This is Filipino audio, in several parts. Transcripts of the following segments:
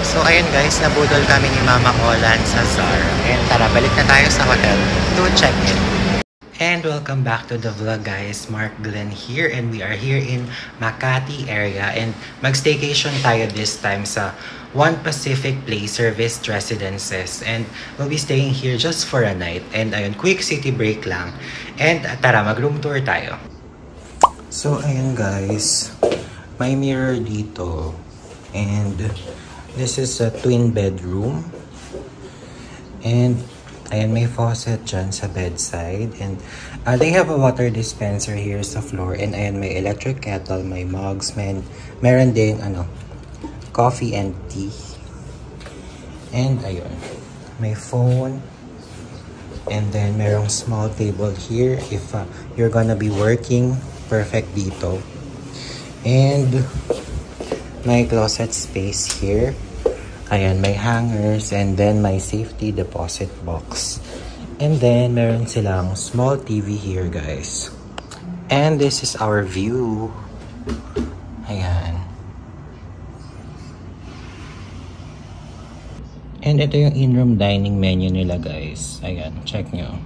So ayun guys, nabudol kami ni Mama Olan sa ZAR. And tara, balik na tayo sa hotel to check in. And welcome back to the vlog guys. Mark Glenn here and we are here in Makati area. And mag-staycation tayo this time sa One Pacific Place Serviced Residences. And we'll be staying here just for a night. And ayun, quick city break lang. And tara, mag-room tour tayo. So ayun guys, may mirror dito. And this is a twin bedroom. And ayan, may faucet dyan sa bedside. And they have a water dispenser here sa floor. And ayan, may electric kettle, may mugs, meron ding coffee and tea. And ayun, may phone. And then merong small table here if you're gonna be working. Perfect dito. And may closet space here. Ayan, may hangers and then may safety deposit box. And then, meron silang small TV here, guys. And this is our view. Ayan. And ito yung in-room dining menu nila, guys. Ayan, check nyo.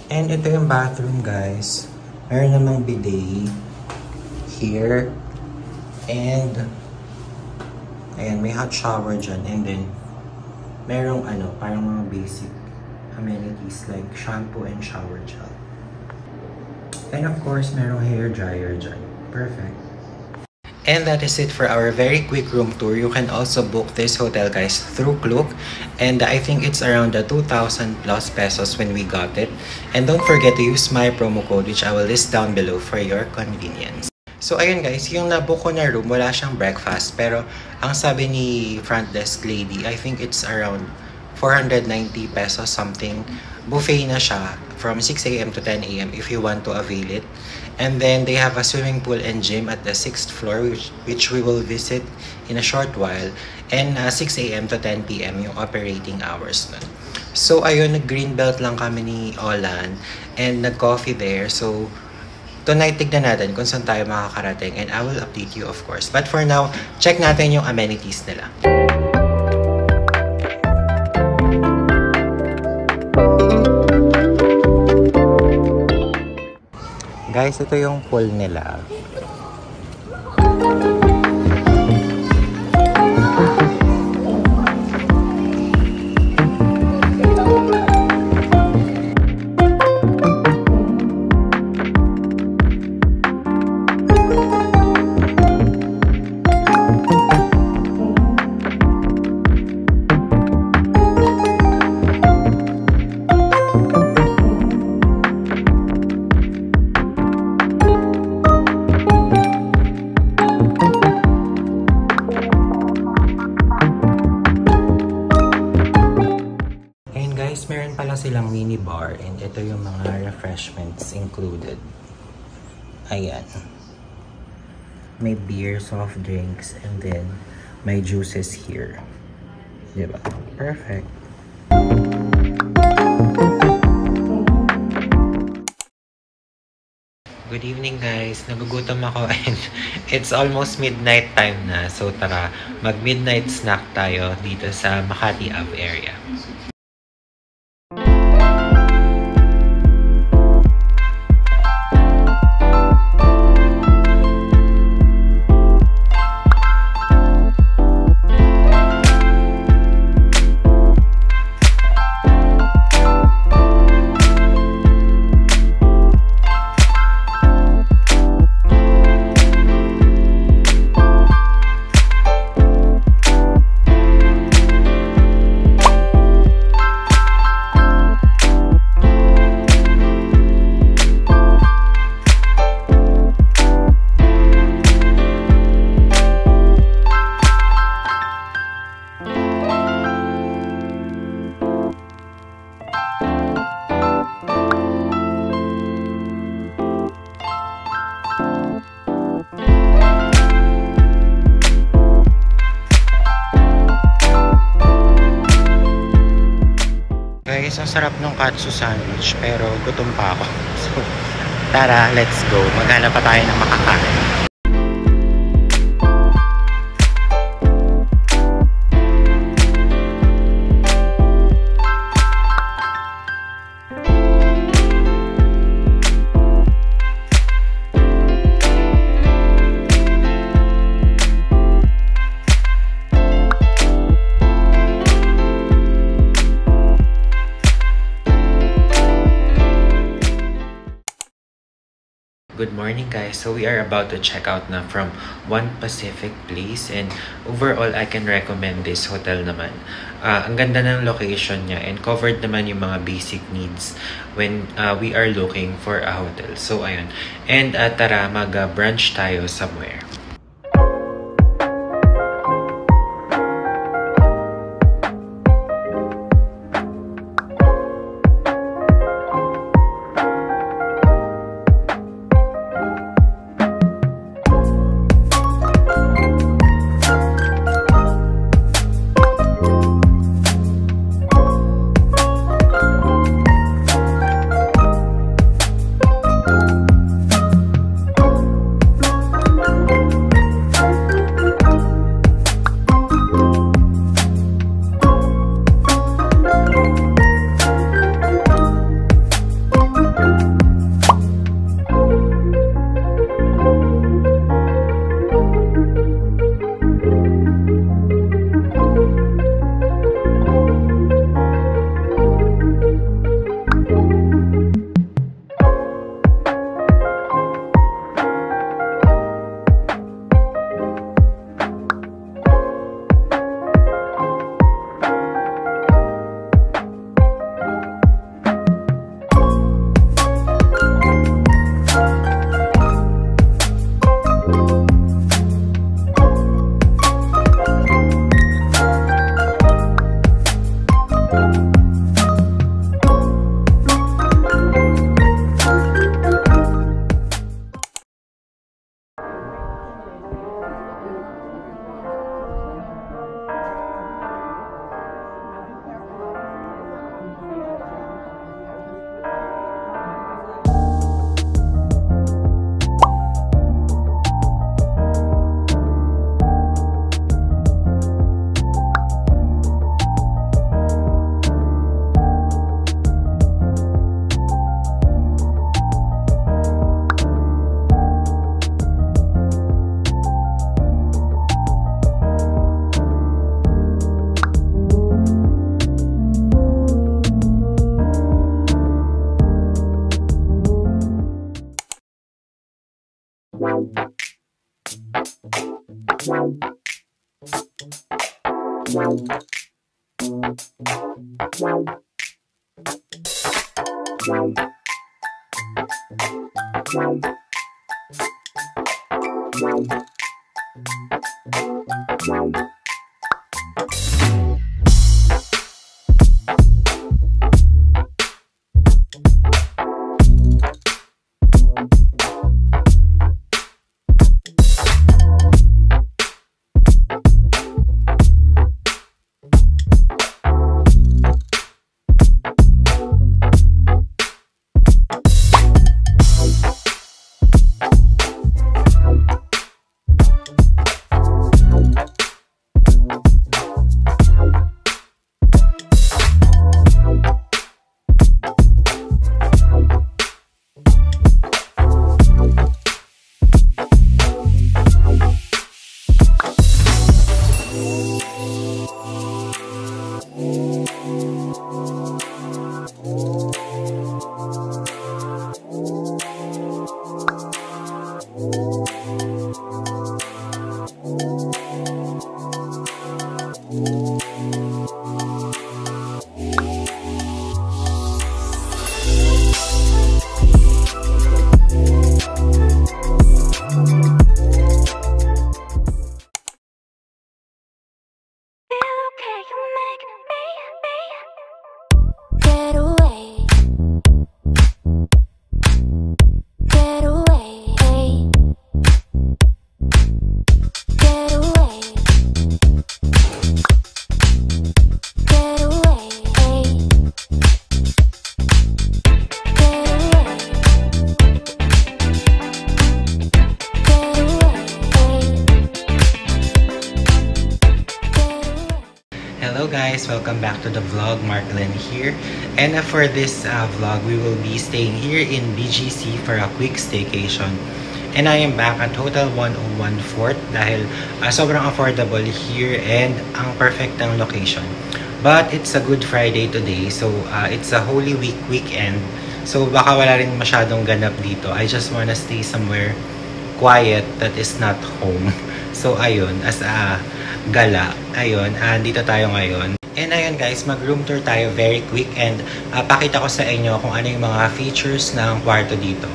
And ito yung bathroom, guys. Meron namang bidet here. And ayan, may hot shower dyan. And then, merong parang mga basic amenities like shampoo and shower gel. And of course, merong hair dryer dyan. Perfect. And that is it for our very quick room tour. You can also book this hotel, guys, through Klook. And I think it's around the 2,000 plus pesos when we got it. And don't forget to use my promo code, which I will list down below for your convenience. So ayun guys, yung nabook ko na room, wala siyang breakfast. Pero ang sabi ni front desk lady, I think it's around 490 pesos something. Buffet na siya from 6 a.m. to 10 a.m. if you want to avail it. And then they have a swimming pool and gym at the 6th floor which we will visit in a short while. And 6 a.m. to 10 p.m. yung operating hours nun. So ayun, nag-greenbelt lang kami ni Olan and nag-coffee there. So tonight, tignan natin kung saan tayo makakarating and I will update you of course. But for now, check natin yung amenities nila. Guys, ito yung pool nila. Meron pala silang mini bar and ito yung mga refreshments included. Ayan. May beer, soft drinks, and then may juices here. Diba? Perfect. Good evening guys. Nagugutom ako and it's almost midnight time na. So tara, mag-midnight snack tayo dito sa Makati Ave area. Guys, ang sarap ng katsu sandwich pero gutom pa ako. So, tara, let's go. Maghanap pa tayo ng makakain. good morning guys. So we are about to check out na from One Pacific Place, and overall I can recommend this hotel naman. Ang ganda ng location niya and covered naman yung mga basic needs when we are looking for a hotel. So ayun. And tara mag-brunch tayo somewhere. Hello guys, welcome back to the vlog. Mark Glenn here, and for this vlog we will be staying here in BGC for a quick staycation, and I am back at Hotel 101 Fort dahil sobrang affordable here and ang perfect ng location. But it's a Good Friday today, so it's a Holy Week weekend, So baka wala rin masyadong ganap dito. I just wanna stay somewhere quiet that is not home. So ayun, as a gala, ayun, dito tayo ngayon. And ayun guys, mag-room tour tayo very quick and pakita ko sa inyo kung ano yung mga features ng kwarto dito.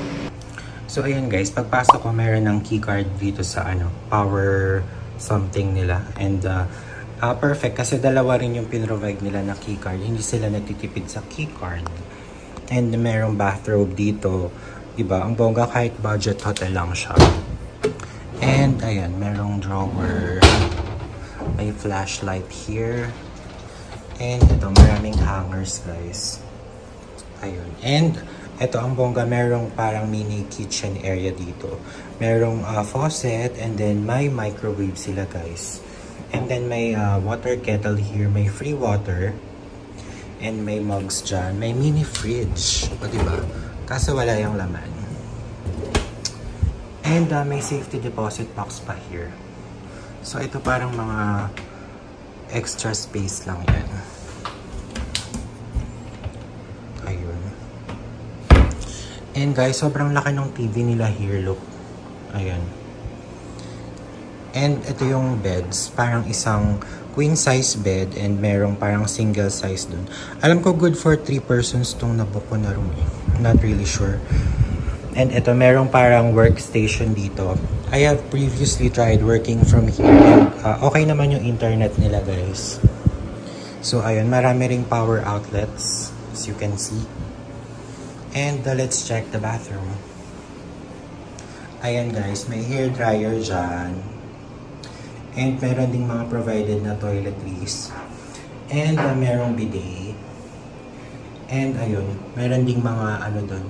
So ayun guys, pagpasok ko meron ng keycard dito sa power something nila. And perfect kasi dalawa rin yung pinrovide nila na keycard. Hindi sila nagtitipid sa keycard. And merong bathrobe dito. Diba? Ang bongga kahit budget hotel lang siya. And ayan, merong drawer. May flashlight here. And ito, maraming hangers guys. Ayun. And ito ang bongga, merong parang mini kitchen area dito. Merong faucet and then may microwave sila guys. And then may water kettle here. May free water. And may mugs dyan. May mini fridge. O diba? Kaso wala yung laman. And may safety deposit box pa here. So ito parang mga extra space lang yan. Ayun. And guys, sobrang laki ng TV nila here. Look. Ayan. And ito yung beds. Parang isang queen size bed and merong parang single size dun. Alam ko good for 3 persons tong nabook ko na room eh. Not really sure. And ito merong parang workstation dito. I have previously tried working from here and okay naman yung internet nila guys. So ayun, marami ring power outlets as you can see. And let's check the bathroom. Ayan guys, may hair dryer dyan. And meron ding mga provided na toiletries. And merong bidet. And ayun, meron ding mga doon.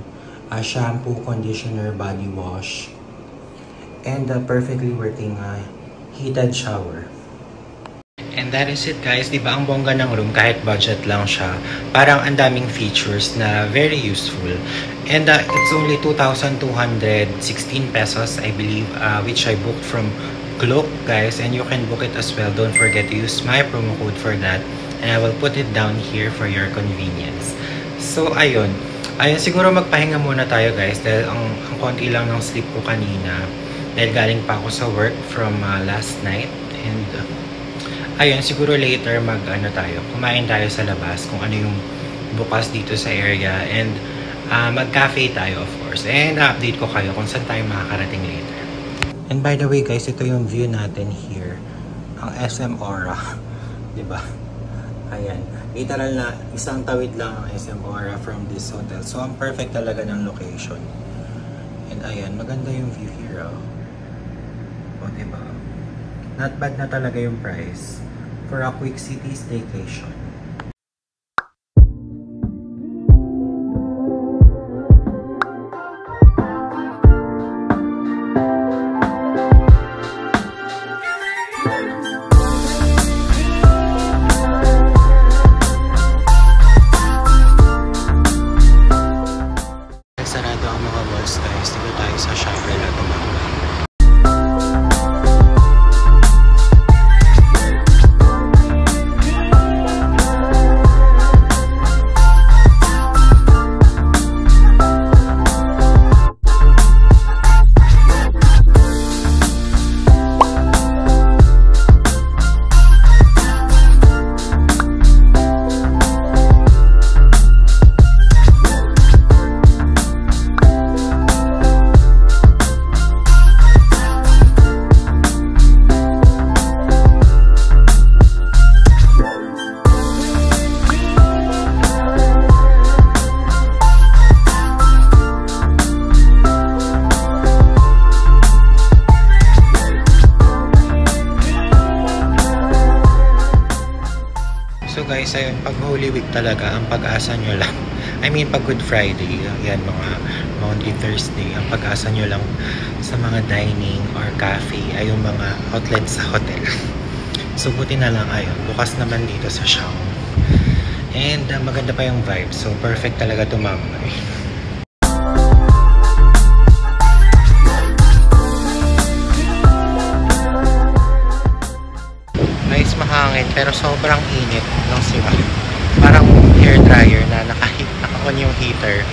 Shampoo, conditioner, body wash. And perfectly working heated shower. And that is it guys. Diba ang bongga ng room kahit budget lang siya. Parang ang daming features na very useful. And it's only 2,216 pesos I believe. Which I booked from Klook guys, and you can book it as well. Don't forget to use my promo code for that, and I will put it down here for your convenience. So ayun, siguro magpahinga muna tayo guys dahil ang konti lang ng sleep ko kanina dahil galing pa ako sa work from last night. And ayun, siguro later kumain tayo sa labas kung ano yung bukas dito sa area, and mag-cafe tayo of course, and update ko kayo kung saan tayo makakarating later. And by the way guys, ito yung view natin here. Ang SM Aura. Diba? Ayan. Literal na isang tawid lang ang SM Aura from this hotel. So ang perfect talaga ng location. And ayan, maganda yung view here. O diba? Not bad na talaga yung price for a quick city staycation. Sarado ang mga malls guys. Dito tayo sa Shangri-La tumambay. So guys, ayun, pag Holy Week talaga, ang pag-asa nyo lang, I mean pag Good Friday, yan mga Monday, Thursday, ang pag-asa nyo lang sa mga dining or cafe ay yung mga outlets sa hotel. So buti na lang, ayun, bukas naman dito sa Siao. And maganda pa yung vibe, so perfect talaga tumambay. Nice, mahangin pero sobrang init ng siya. Parang hair dryer na naka-on yung heater.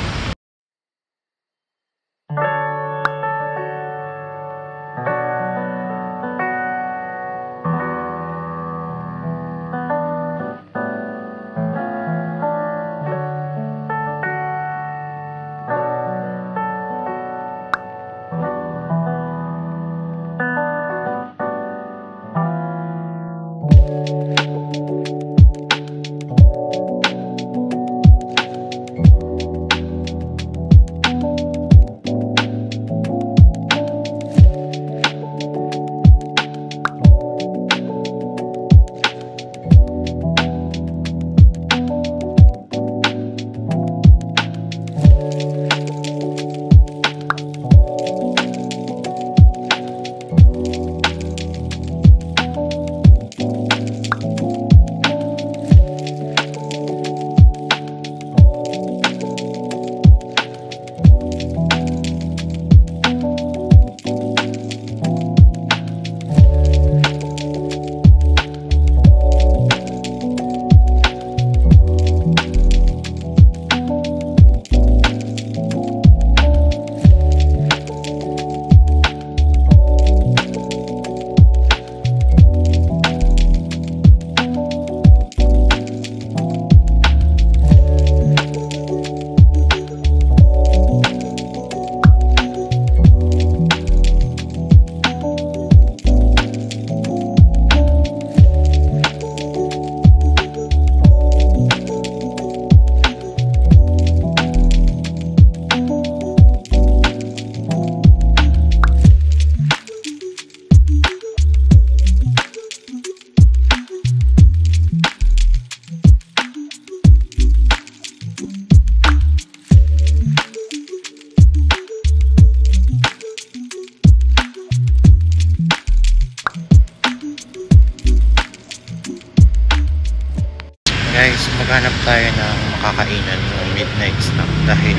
Naghanap tayo ng makakainan ng midnight snack dahil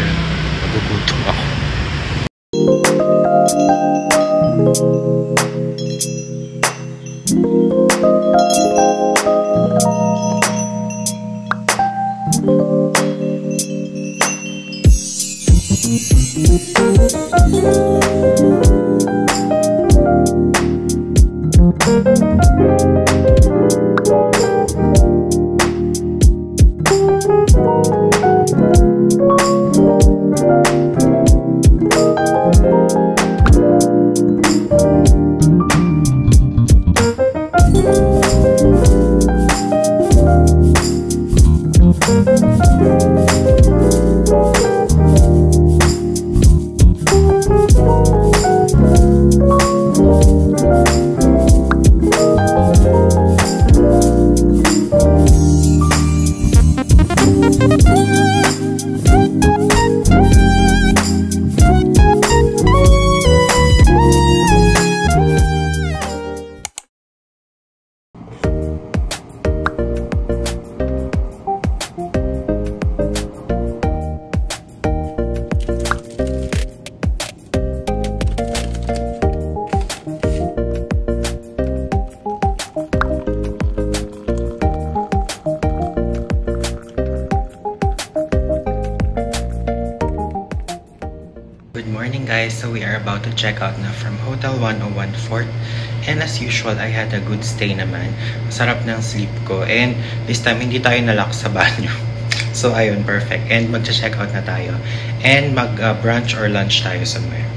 magugutom ako. Good morning guys, so we are about to check out na from Hotel 101 Fort, and as usual I had a good stay naman. Masarap ng sleep ko, and this time hindi tayo nalock sa banyo. So ayun, perfect, and mag-check out na tayo and mag-brunch or lunch tayo somewhere.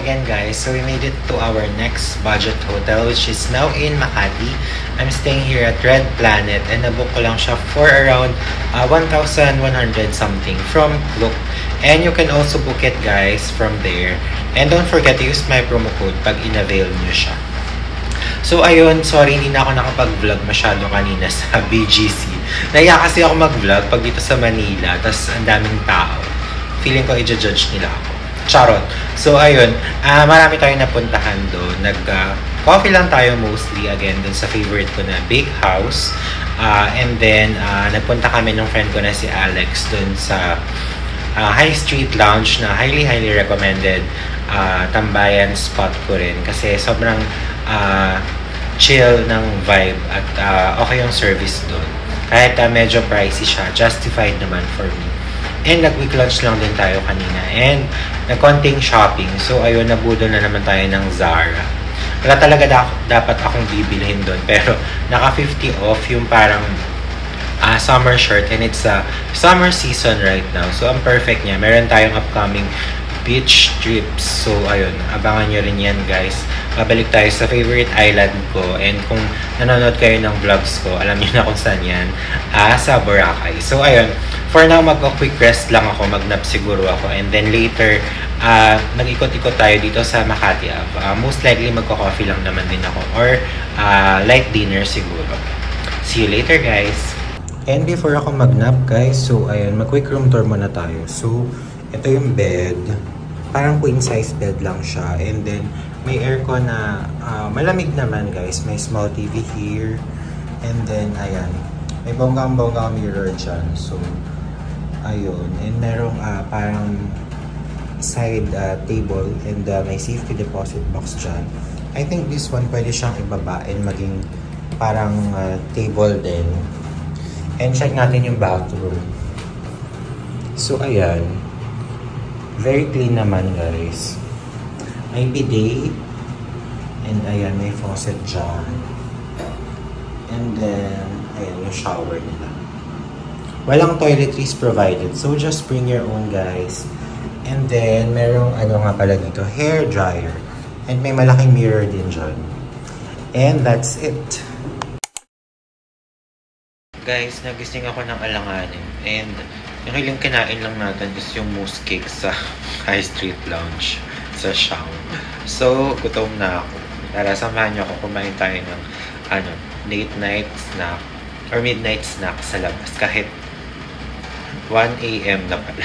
again guys, so we made it to our next budget hotel which is now in Makati. I'm staying here at Red Planet and nabook ko lang siya for around 1,100 something from Klook. And you can also book it guys from there. And don't forget to use my promo code pag in-avail nyo siya. So ayun, sorry hindi na ako nakapag-vlog masyado kanina sa BGC. Naiya kasi ako mag-vlog pag dito sa Manila, tas ang daming tao. Feeling ko i-judge nila ako. Charot. So ayun, marami tayong napuntahan doon. Nag-coffee lang tayo mostly again dun sa favorite ko na Big House. And then nagpunta kami ng friend ko na si Alex dun sa High Street Lounge na highly recommended tambayan spot ko rin kasi sobrang chill ng vibe at okay yung service doon. Kahit medyo pricey siya, justified naman for me. And nag-week lunch lang din tayo kanina and nag-konting shopping. So ayun, nabudol na naman tayo ng Zara. Wala talaga dapat akong bibilhin doon pero naka 50 off yung parang summer shirt and it's summer season right now. So ang perfect niya. Meron tayong upcoming beach trips. So ayun, abangan nyo rin yan guys. Babalik tayo sa favorite island ko and kung nanonood kayo ng vlogs ko, alam niyo na kung saan yan, sa Boracay. So ayun, for now mag-quick rest lang ako, mag-nap siguro ako and then later nag-ikot-ikot tayo dito sa Makati Ave. Most likely magko-coffee lang naman din ako or light dinner siguro. See you later guys. And before ako mag-nap guys, so ayun, mag-quick room tour muna tayo. So ito yung bed. Parang queen size bed lang siya. And then, may aircon na malamig naman guys. May small TV here. And then, ayan. May bonggang-bonggang mirror dyan. So, ayun. And merong parang side table. And may safety deposit box dyan. I think this one pwede siyang ibaba and maging parang table din. And check natin yung bathroom. So, ayan. Very clean naman guys. May bidet. And ayan, may faucet dyan. And then, ayan yung shower nila. Walang toiletries provided. So, just bring your own guys. And then, merong ano nga pala dito, hair dryer. And may malaking mirror din dyan. And that's it. Guys, nagising ako ng alanganin. And yung hiling kinain lang natin is yung mousse cake sa High Street Lounge sa Siam. So, gutom na ako. Tara, samahan niyo ako kumain tayo ng late night snack or midnight snack sa labas. Kahit 1 AM na pala.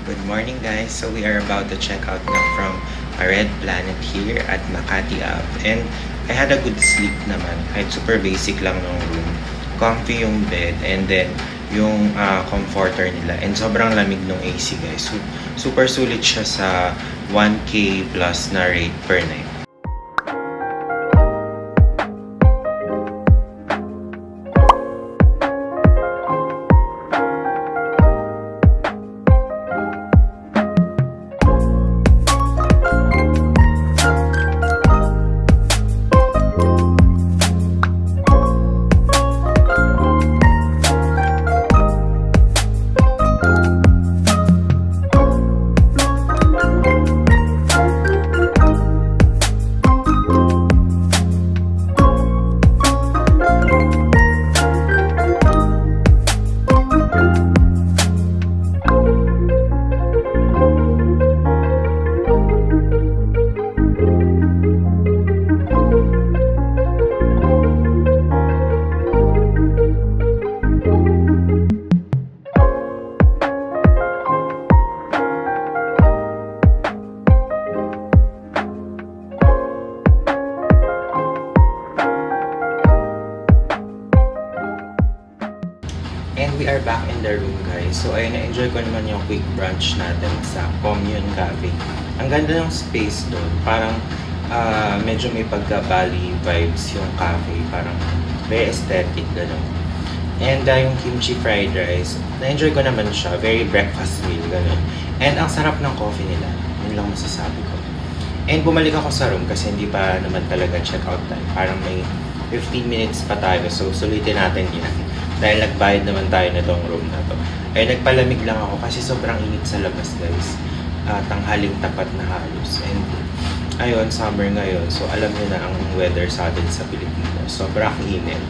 Good morning guys! So we are about to check out now from a Red Planet here at Makati Ave. And I had a good sleep naman. Kahit super basic lang ng room. Comfy yung bed and then yung comforter nila. And sobrang lamig ng AC guys. So, super sulit siya sa 1K plus na rate per night. we are back in the room, guys. So, ayun, na-enjoy ko naman yung quick brunch natin sa Commune Cafe. Ang ganda ng space doon. Parang medyo may pagka-Bali vibes yung cafe. Parang very aesthetic, gano'n. And yung kimchi fried rice, na-enjoy ko naman siya. Very breakfast meal, gano'n. And ang sarap ng coffee nila. Yun lang masasabi ko. And bumalik ako sa room kasi hindi pa naman talaga check-out time. Parang may 15 minutes pa tayo. So, sulitin natin yan. Dahil nagbayad naman tayo na tong room na to. Ay, nagpalamig lang ako kasi sobrang init sa labas, guys. Tanghaling tapat na halos. And, ayun, summer ngayon. So, alam niyo na ang weather sa atin sa Pilipinas. Sobrang init.